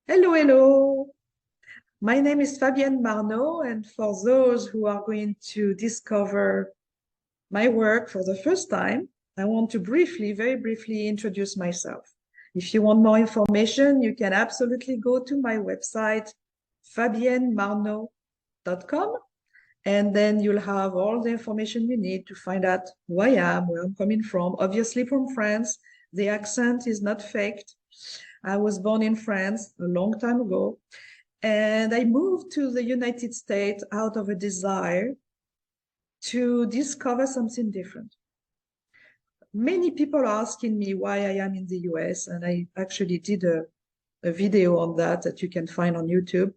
Hello, hello. My name is Fabienne Marneau, and for those who are going to discover my work for the first time, I want to very briefly introduce myself. If you want more information, you can absolutely go to my website, fabiennemarneau.com, and then you'll have all the information you need to find out who I am, where I'm coming from. Obviously from France, the accent is not faked. I was born in France a long time ago, and I moved to the United States out of a desire to discover something different. Many people are asking me why I am in the US, and I actually did a video on that you can find on YouTube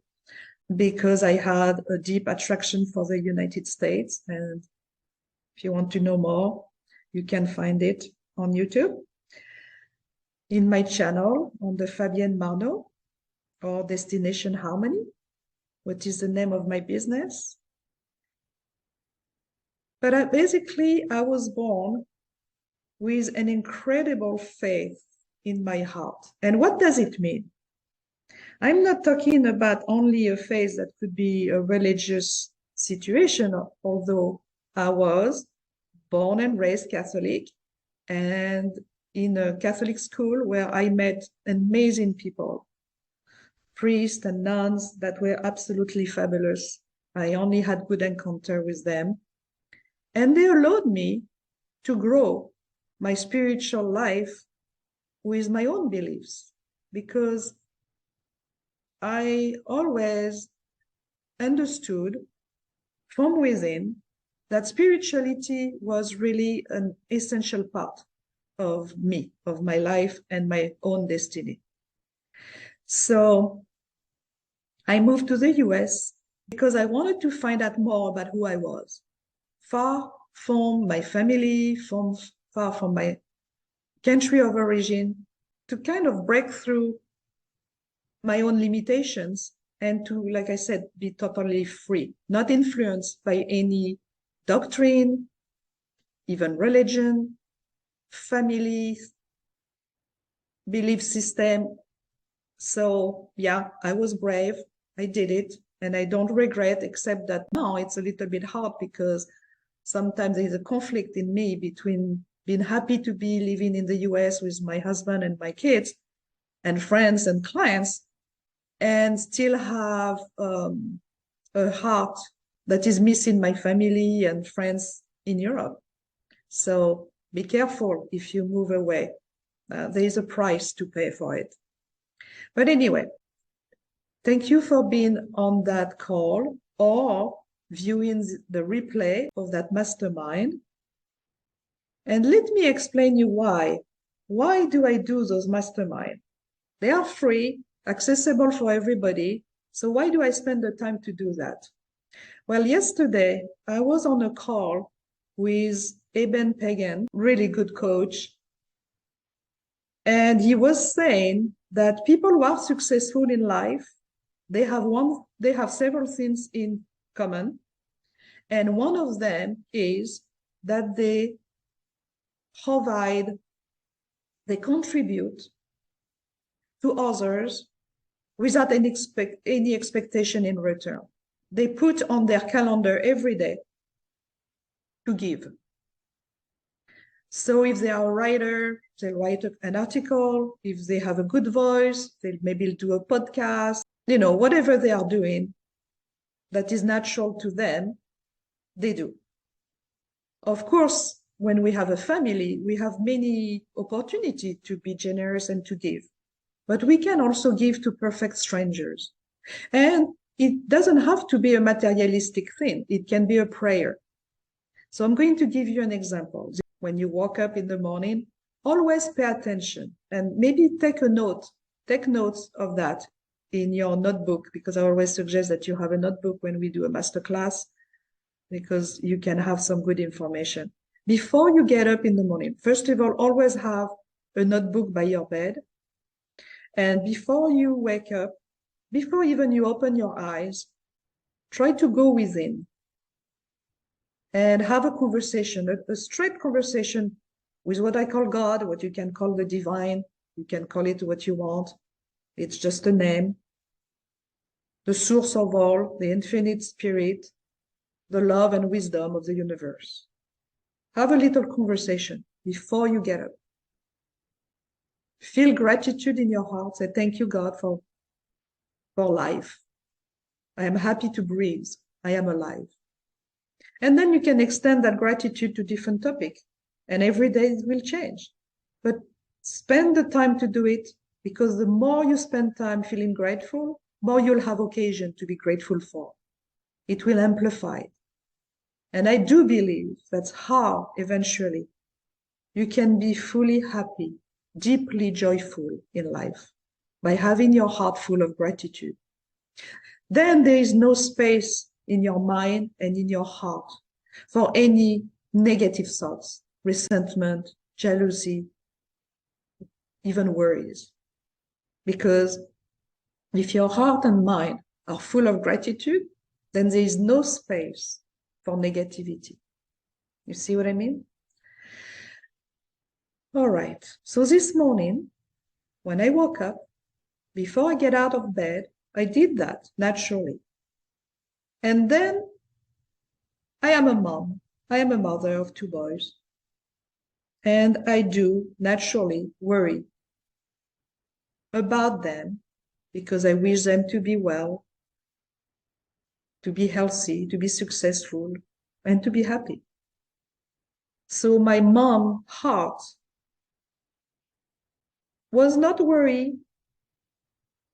because I had a deep attraction for the United States. And if you want to know more, you can find it on YouTube, in my channel on the Fabienne Marneau or Destination Harmony, which is the name of my business. But I was born with an incredible faith in my heart. And what does it mean? I'm not talking about only a faith that could be a religious situation, although I was born and raised Catholic and in a Catholic school where I met amazing people, priests and nuns that were absolutely fabulous. I only had good encounter with them. And they allowed me to grow my spiritual life with my own beliefs, because I always understood from within that spirituality was really an essential part of me, of my life and my own destiny. So I moved to the US because I wanted to find out more about who I was, far from my family, far from my country of origin, to kind of break through my own limitations and to, like I said, be totally free, not influenced by any doctrine, even religion, family, belief system. So yeah, I was brave. I did it, and I don't regret, except that now it's a little bit hard because sometimes there's a conflict in me between being happy to be living in the US with my husband and my kids and friends and clients, and still have a heart that is missing my family and friends in Europe. So be careful if you move away. There is a price to pay for it. But anyway, thank you for being on that call or viewing the replay of that mastermind. And let me explain you why. Why do I do those mastermind? They are free, accessible for everybody. So why do I spend the time to do that? Well, yesterday I was on a call with Eben Pagan, really good coach. And he was saying that people who are successful in life, they have several things in common. And one of them is that they contribute to others without any expectation in return. They put on their calendar every day to give. So if they are a writer, they'll write an article. If they have a good voice, they'll maybe do a podcast. Whatever they are doing that is natural to them, they do. Of course, when we have a family, we have many opportunities to be generous and to give. But we can also give to perfect strangers. And it doesn't have to be a materialistic thing. It can be a prayer. So I'm going to give you an example. When you wake up in the morning, always pay attention and maybe take notes of that in your notebook, because I always suggest that you have a notebook when we do a masterclass, because you can have some good information. Before you get up in the morning, first of all, always have a notebook by your bed. And before you wake up, before even you open your eyes, try to go within and have a conversation, a straight conversation with what I call God, what you can call the divine. You can call it what you want. It's just a name. The source of all, the infinite spirit, the love and wisdom of the universe. Have a little conversation before you get up. Feel gratitude in your heart. Say, thank you, God, for life. I am happy to breathe. I am alive. And then you can extend that gratitude to different topics. And every day it will change. But spend the time to do it, because the more you spend time feeling grateful, more you'll have occasion to be grateful for. It will amplify. And I do believe that's how eventually you can be fully happy, deeply joyful in life, by having your heart full of gratitude. Then there is no space in your mind and in your heart for any negative thoughts, resentment, jealousy, even worries. Because if your heart and mind are full of gratitude, then there is no space for negativity. You see what I mean? All right. So this morning, when I woke up, before I get out of bed, I did that naturally. And then I am a mom. I am a mother of 2 boys. And I do naturally worry about them, because I wish them to be well, to be healthy, to be successful, and to be happy. So my mom heart was not worried,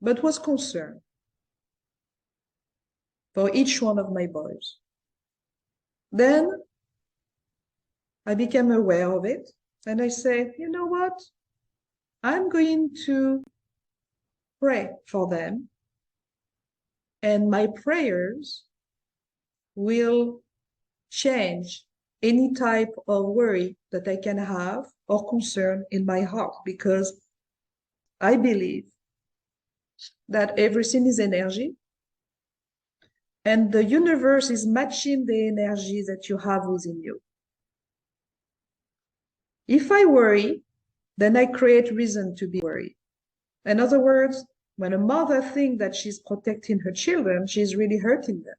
but was concerned for each one of my boys. Then I became aware of it, and I said, you know what? I'm going to pray for them, and my prayers will change any type of worry that I can have or concern in my heart, because I believe that everything is energy, and the universe is matching the energy that you have within you. If I worry, then I create reason to be worried. In other words, when a mother thinks that she's protecting her children, she's really hurting them,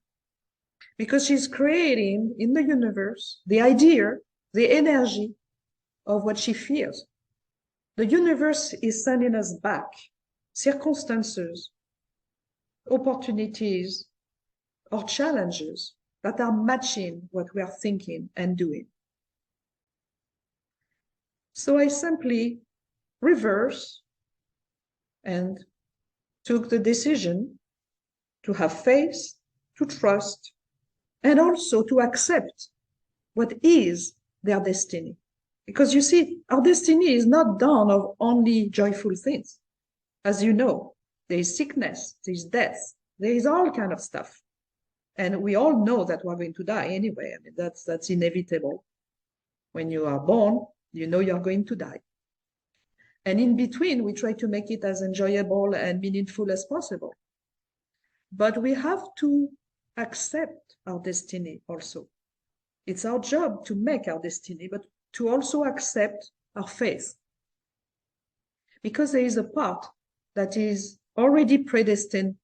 because she's creating in the universe the idea, the energy of what she fears. The universe is sending us back circumstances, opportunities, or challenges that are matching what we are thinking and doing. So I simply reverse and took the decision to have faith, to trust, and also to accept what is their destiny. Because you see, our destiny is not done of only joyful things. As you know, there is sickness, there is death, there is all kind of stuff. And we all know that we're going to die anyway. I mean, that's inevitable. When you are born, you know you're going to die. And in between, we try to make it as enjoyable and meaningful as possible. But we have to accept our destiny also. It's our job to make our destiny, but to also accept our faith. Because there is a part that is already predestined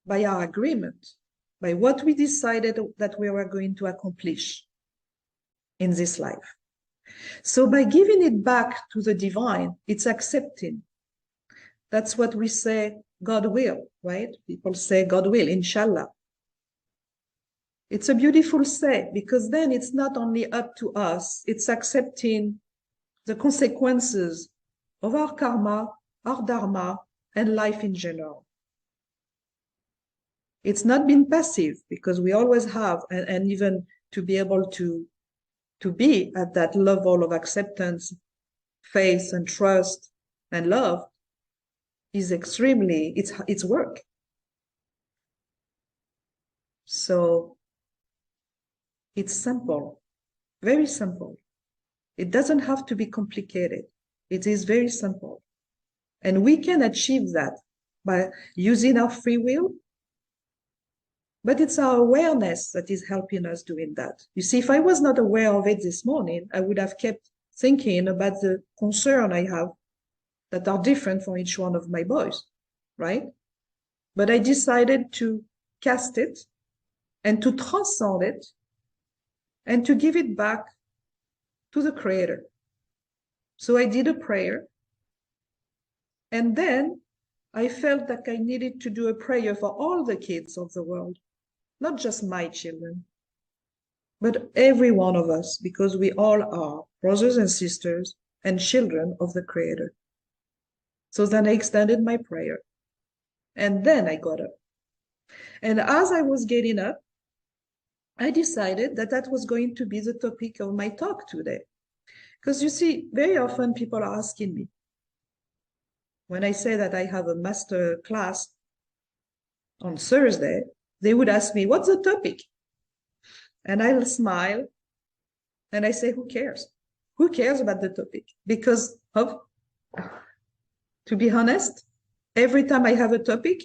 by our agreement, by what we decided that we were going to accomplish in this life. So by giving it back to the divine, it's accepting. That's what we say, God will, right? People say God will, inshallah. It's a beautiful say, because then it's not only up to us, it's accepting the consequences of our karma, our dharma, and life in general. It's not being passive, because we always have, and even to be able to be at that level of acceptance, faith, and trust, and love is extremely, it's work. So it's simple, very simple. It doesn't have to be complicated. It is very simple. And we can achieve that by using our free will, but it's our awareness that is helping us doing that. You see, if I was not aware of it this morning, I would have kept thinking about the concern I have that are different for each one of my boys. right? But I decided to cast it and to transcend it and to give it back to the Creator. So I did a prayer. And then I felt that I needed to do a prayer for all the kids of the world, not just my children, but every one of us, because we all are brothers and sisters and children of the Creator. So then I extended my prayer. And then I got up. And as I was getting up, I decided that that was going to be the topic of my talk today. Because you see, very often people are asking me, when I say that I have a master class on Thursday, they would ask me, what's the topic? And I'll smile and I say, who cares? Who cares about the topic? Because to be honest, every time I have a topic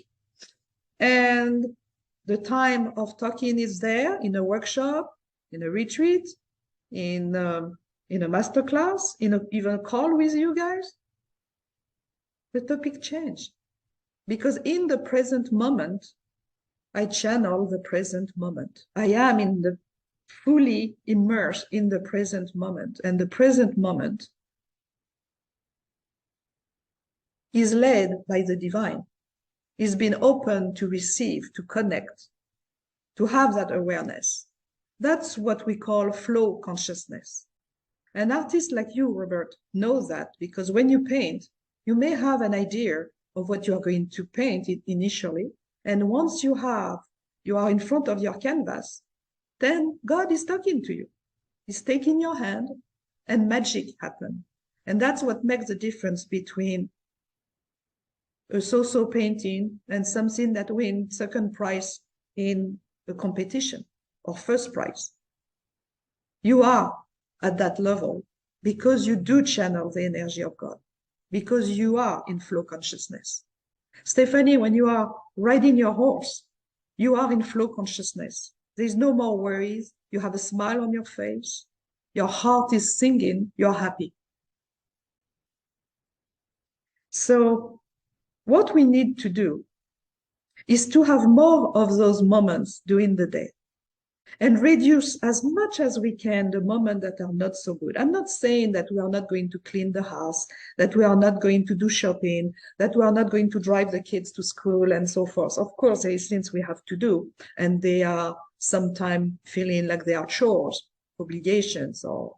and the time of talking is there in a workshop, in a retreat, in a masterclass, even a call with you guys, the topic changed. Because in the present moment, I channel the present moment. I am fully immersed in the present moment. And the present moment is led by the divine, is being open to receive, to connect, to have that awareness. That's what we call flow consciousness. An artist like you, Robert, knows that because when you paint, you may have an idea of what you are going to paint initially. And once you are in front of your canvas, then God is talking to you. He's taking your hand and magic happens. And that's what makes the difference between a so-so painting and something that wins second prize in a competition or first prize. You are at that level because you do channel the energy of God, because you are in flow consciousness. Stephanie, when you are riding your horse, you are in flow consciousness. There's no more worries. You have a smile on your face. Your heart is singing. You're happy. So what we need to do is to have more of those moments during the day and reduce as much as we can the moments that are not so good. I'm not saying that we are not going to clean the house, that we are not going to do shopping, that we are not going to drive the kids to school and so forth. Of course, there is things we have to do, and they are sometimes feeling like they are chores, obligations, or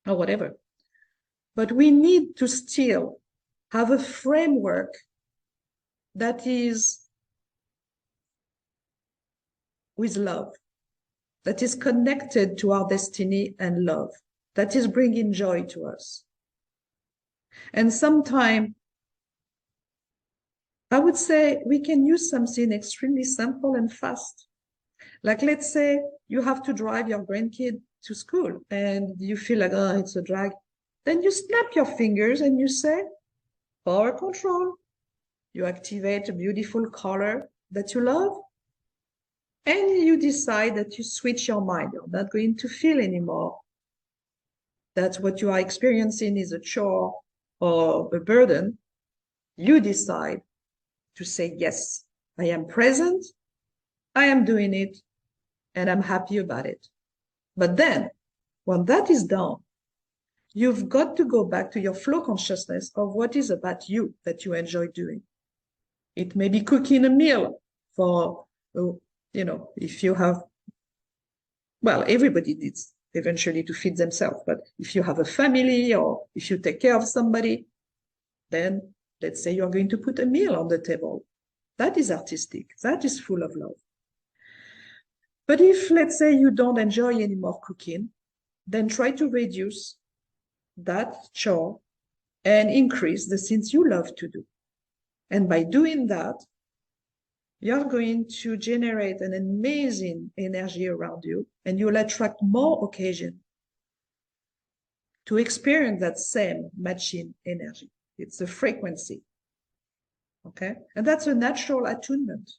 whatever. But we need to still have a framework that is with love, that is connected to our destiny and love, that is bringing joy to us. And sometimes I would say we can use something extremely simple and fast. Like, let's say you have to drive your grandkid to school and you feel like, oh, it's a drag. Then you snap your fingers and you say, power control. You activate a beautiful color that you love. And you decide that you switch your mind. You're not going to feel anymore that what you are experiencing is a chore or a burden. You decide to say, yes, I am present, I am doing it, and I'm happy about it. But then, when that is done, you've got to go back to your flow consciousness of what is about you that you enjoy doing. It may be cooking a meal for, if you have, well, everybody needs eventually to feed themselves. But if you have a family or if you take care of somebody, then let's say you're going to put a meal on the table. That is artistic. That is full of love. But if, let's say, you don't enjoy anymore cooking, then try to reduce that chore and increase the things you love to do. And by doing that, you're going to generate an amazing energy around you, and you'll attract more occasion to experience that same matching energy. It's a frequency, okay? And that's a natural attunement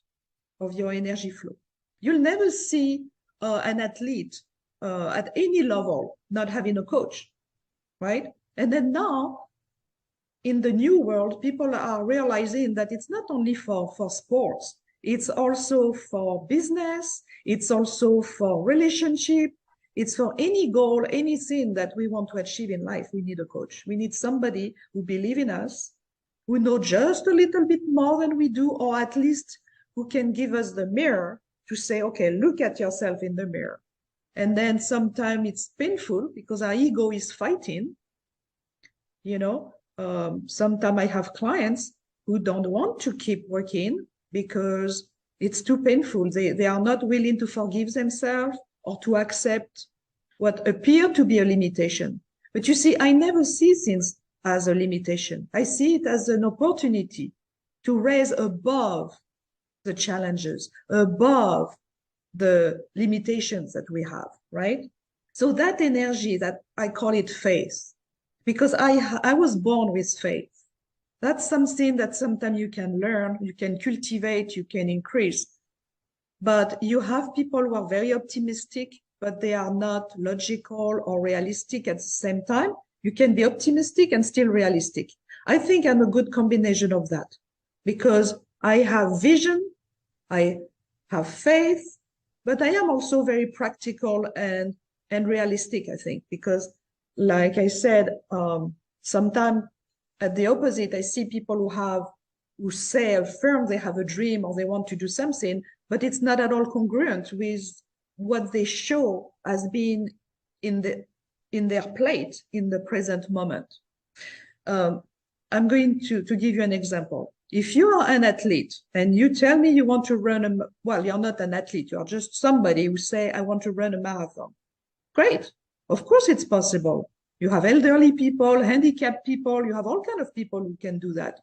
of your energy flow. You'll never see an athlete at any level not having a coach, right? And then now in the new world, people are realizing that it's not only for sports, it's also for business, it's also for relationship, it's for any goal, anything that we want to achieve in life. We need a coach. We need somebody who believes in us, who know just a little bit more than we do, or at least who can give us the mirror to say, okay, look at yourself in the mirror. And then sometimes it's painful because our ego is fighting, you know. Sometimes I have clients who don't want to keep working because it's too painful. They are not willing to forgive themselves or to accept what appear to be a limitation. But you see, I never see things as a limitation. I see it as an opportunity to raise above the challenges, above the limitations that we have, right? So that energy, that I call it faith, because I was born with faith. That's something that sometimes you can learn, you can cultivate, you can increase. But you have people who are very optimistic, but they are not logical or realistic at the same time. You can be optimistic and still realistic. I think I'm a good combination of that because I have vision, I have faith, but I am also very practical and realistic, I think, because like I said, sometimes at the opposite, I see people who say, affirm they have a dream or they want to do something, but it's not at all congruent with what they show as being in their plate in the present moment. I'm going to give you an example. If you are an athlete and you tell me you want to run well, you're not an athlete, you're just somebody who say, I want to run a marathon. Great. Of course it's possible. You have elderly people, handicapped people, you have all kinds of people who can do that.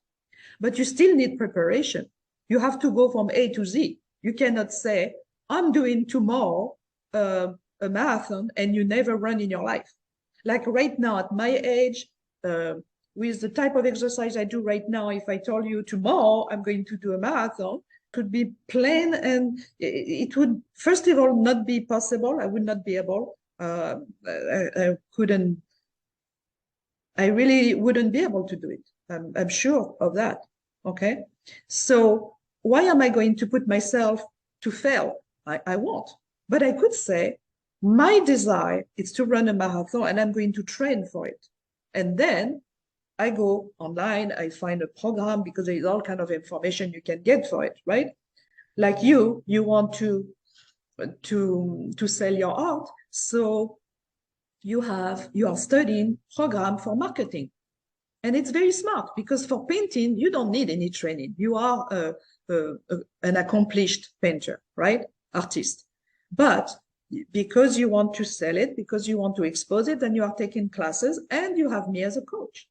But you still need preparation. You have to go from A to Z. You cannot say, I'm doing tomorrow a marathon and you never run in your life. Like right now at my age, with the type of exercise I do right now, if I told you tomorrow I'm going to do a marathon, it could be plain and it would, first of all, not be possible. I would not be able. I couldn't, I really wouldn't be able to do it. I'm sure of that. Okay. So why am I going to put myself to fail? I won't. But I could say my desire is to run a marathon and I'm going to train for it. And then I go online, I find a program because there is all kind of information you can get for it, right? Like you want to sell your art. So you are studying program for marketing. And it's very smart because for painting, you don't need any training. You are an accomplished painter, right? Artist. But because you want to sell it, because you want to expose it, then you are taking classes and you have me as a coach.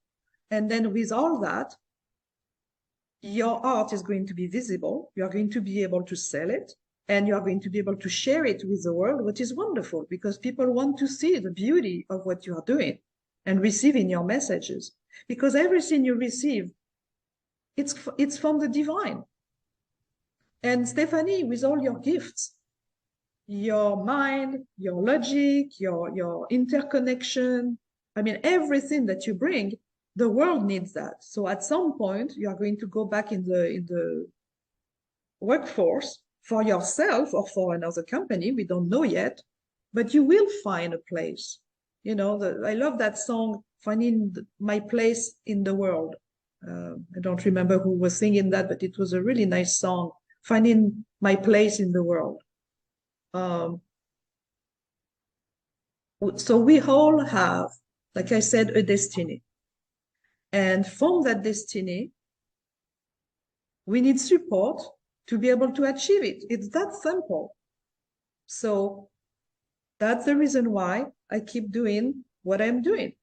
And then with all that, your art is going to be visible. You are going to be able to sell it and you are going to be able to share it with the world, which is wonderful because people want to see the beauty of what you are doing and receiving your messages. Because everything you receive, it's from the divine. And Stephanie, with all your gifts, your mind, your logic, your interconnection, I mean, everything that you bring, the world needs that. So at some point, you are going to go back in the workforce for yourself or for another company. We don't know yet, but you will find a place. You know, I love that song, Finding My Place in the World. I don't remember who was singing that, but it was a really nice song, Finding My Place in the World. So we all have, like I said, a destiny. And from that destiny, we need support to be able to achieve it. It's that simple. So that's the reason why I keep doing what I'm doing.